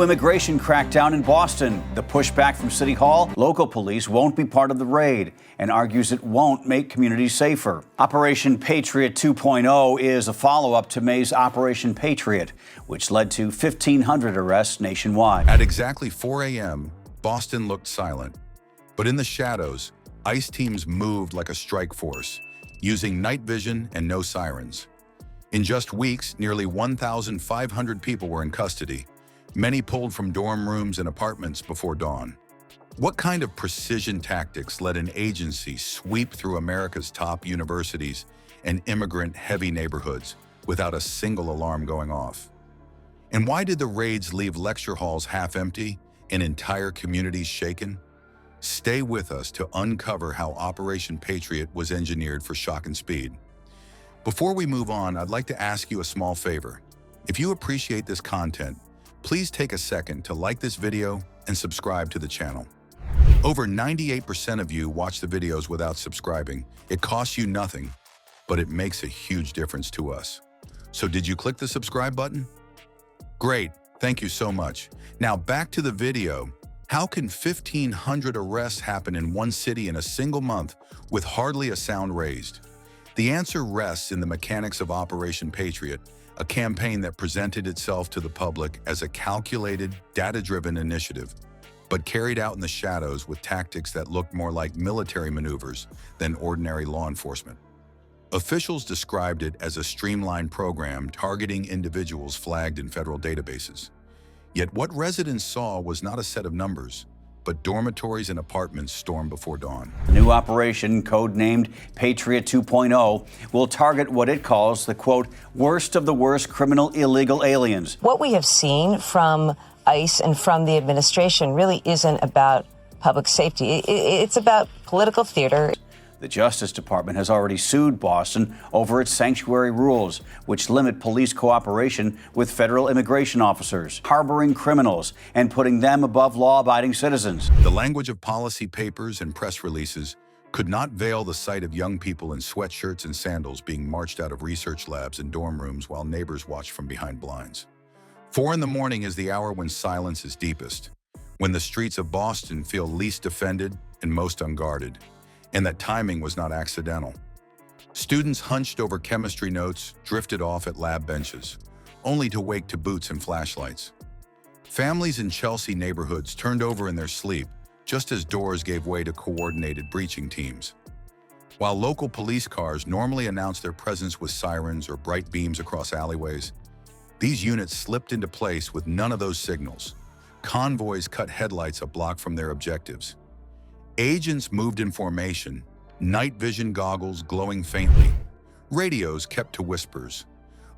new immigration crackdown in Boston. The pushback from City Hall, local police won't be part of the raid and argues it won't make communities safer. Operation Patriot 2.0 is a follow-up to May's Operation Patriot, which led to 1,500 arrests nationwide. At exactly 4 a.m., Boston looked silent. But in the shadows, ICE teams moved like a strike force, using night vision and no sirens. In just weeks, nearly 1,500 people were in custody, many pulled from dorm rooms and apartments before dawn. What kind of precision tactics let an agency sweep through America's top universities and immigrant-heavy neighborhoods without a single alarm going off? And why did the raids leave lecture halls half empty and entire communities shaken? Stay with us to uncover how Operation Patriot was engineered for shock and speed. Before we move on, I'd like to ask you a small favor. If you appreciate this content, please take a second to like this video and subscribe to the channel. Over 98% of you watch the videos without subscribing. It costs you nothing, but it makes a huge difference to us. So did you click the subscribe button? Great, thank you so much. Now back to the video. How can 1,500 arrests happen in one city in a single month with hardly a sound raised? The answer rests in the mechanics of Operation Patriot, a campaign that presented itself to the public as a calculated, data-driven initiative, but carried out in the shadows with tactics that looked more like military maneuvers than ordinary law enforcement. Officials described it as a streamlined program targeting individuals flagged in federal databases. Yet what residents saw was not a set of numbers, but dormitories and apartments stormed before dawn. The new operation, codenamed Patriot 2.0, will target what it calls the, quote, worst of the worst criminal illegal aliens. What we have seen from ICE and from the administration really isn't about public safety. It's about political theater. The Justice Department has already sued Boston over its sanctuary rules, which limit police cooperation with federal immigration officers, harboring criminals, and putting them above law-abiding citizens. The language of policy papers and press releases could not veil the sight of young people in sweatshirts and sandals being marched out of research labs and dorm rooms while neighbors watched from behind blinds. 4 in the morning is the hour when silence is deepest, when the streets of Boston feel least defended and most unguarded. And that timing was not accidental. Students hunched over chemistry notes, drifted off at lab benches, only to wake to boots and flashlights. Families in Chelsea neighborhoods turned over in their sleep, just as doors gave way to coordinated breaching teams. While local police cars normally announce their presence with sirens or bright beams across alleyways, these units slipped into place with none of those signals. Convoys cut headlights a block from their objectives. Agents moved in formation, night vision goggles glowing faintly, radios kept to whispers.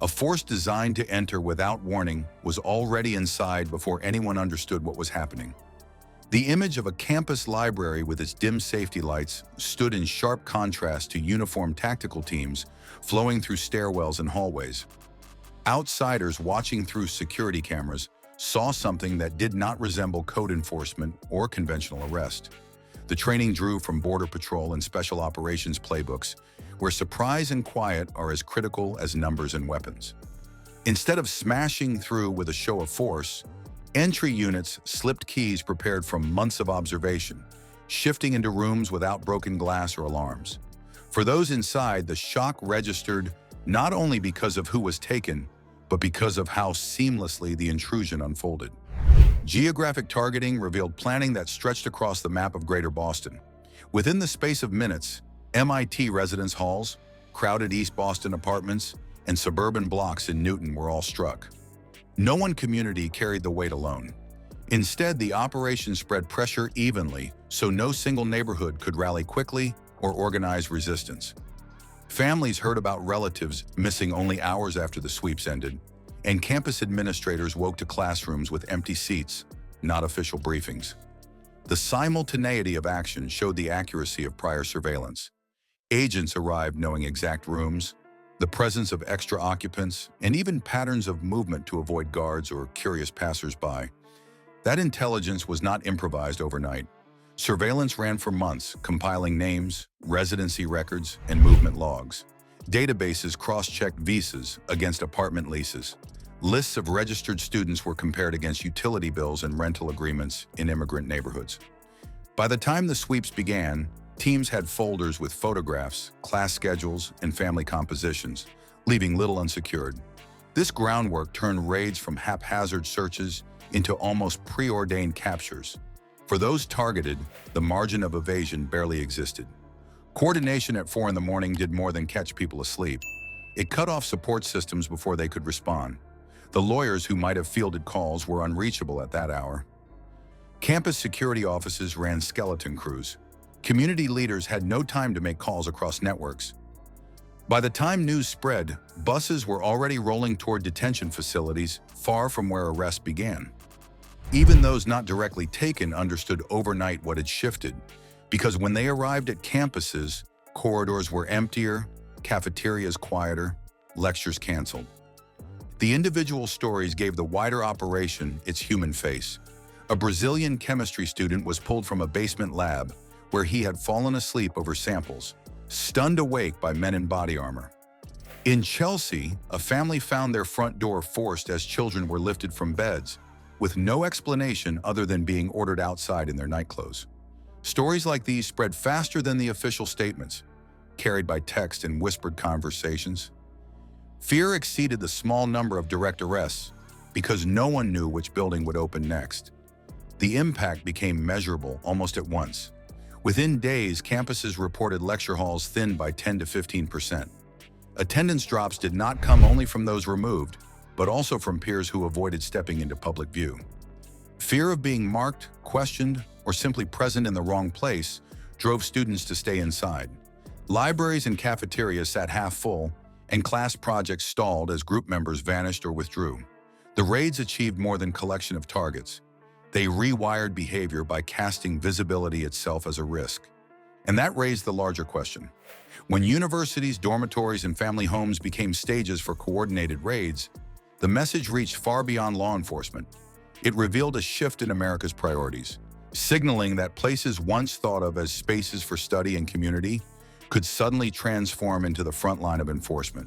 A force designed to enter without warning was already inside before anyone understood what was happening. The image of a campus library with its dim safety lights stood in sharp contrast to uniformed tactical teams flowing through stairwells and hallways. Outsiders watching through security cameras saw something that did not resemble code enforcement or conventional arrest. The training drew from Border Patrol and Special Operations playbooks, where surprise and quiet are as critical as numbers and weapons. Instead of smashing through with a show of force, entry units slipped keys prepared from months of observation, shifting into rooms without broken glass or alarms. For those inside, the shock registered not only because of who was taken, but because of how seamlessly the intrusion unfolded. Geographic targeting revealed planning that stretched across the map of Greater Boston. Within the space of minutes, MIT residence halls, crowded East Boston apartments, and suburban blocks in Newton were all struck. No one community carried the weight alone. Instead, the operation spread pressure evenly, so no single neighborhood could rally quickly or organize resistance. Families heard about relatives missing only hours after the sweeps ended, and campus administrators woke to classrooms with empty seats, not official briefings. The simultaneity of action showed the accuracy of prior surveillance. Agents arrived knowing exact rooms, the presence of extra occupants, and even patterns of movement to avoid guards or curious passers-by. That intelligence was not improvised overnight. Surveillance ran for months, compiling names, residency records, and movement logs. Databases cross-checked visas against apartment leases, Lists of registered students were compared against utility bills and rental agreements in immigrant neighborhoods. By the time the sweeps began, teams had folders with photographs, class schedules, and family compositions, leaving little unsecured. This groundwork turned raids from haphazard searches into almost preordained captures. For those targeted, the margin of evasion barely existed. Coordination at 4 in the morning did more than catch people asleep. It cut off support systems before they could respond. The lawyers who might have fielded calls were unreachable at that hour. Campus security offices ran skeleton crews. Community leaders had no time to make calls across networks. By the time news spread, buses were already rolling toward detention facilities far from where arrests began. Even those not directly taken understood overnight what had shifted, because when they arrived at campuses, corridors were emptier, cafeterias quieter, lectures canceled. The individual stories gave the wider operation its human face. A Brazilian chemistry student was pulled from a basement lab where he had fallen asleep over samples, stunned awake by men in body armor. In Chelsea, a family found their front door forced as children were lifted from beds, with no explanation other than being ordered outside in their nightclothes. Stories like these spread faster than the official statements, carried by text and whispered conversations. Fear exceeded the small number of direct arrests because no one knew which building would open next. The impact became measurable almost at once. Within days, campuses reported lecture halls thinned by 10 to 15%. Attendance drops did not come only from those removed, but also from peers who avoided stepping into public view. Fear of being marked, questioned, or simply present in the wrong place drove students to stay inside. Libraries and cafeterias sat half full, and class projects stalled as group members vanished or withdrew. The raids achieved more than collection of targets. They rewired behavior by casting visibility itself as a risk. And that raised the larger question. When universities, dormitories, and family homes became stages for coordinated raids, the message reached far beyond law enforcement. It revealed a shift in America's priorities, signaling that places once thought of as spaces for study and community could suddenly transform into the front line of enforcement.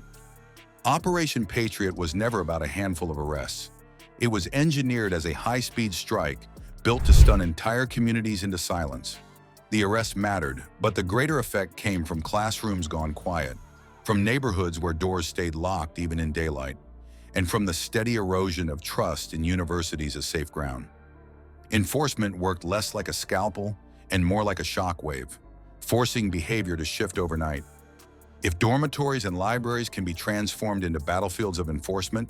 Operation Patriot was never about a handful of arrests. It was engineered as a high-speed strike built to stun entire communities into silence. The arrests mattered, but the greater effect came from classrooms gone quiet, from neighborhoods where doors stayed locked even in daylight, and from the steady erosion of trust in universities as safe ground. Enforcement worked less like a scalpel and more like a shockwave, forcing behavior to shift overnight. If dormitories and libraries can be transformed into battlefields of enforcement,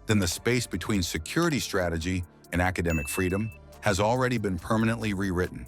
then the space between security strategy and academic freedom has already been permanently rewritten.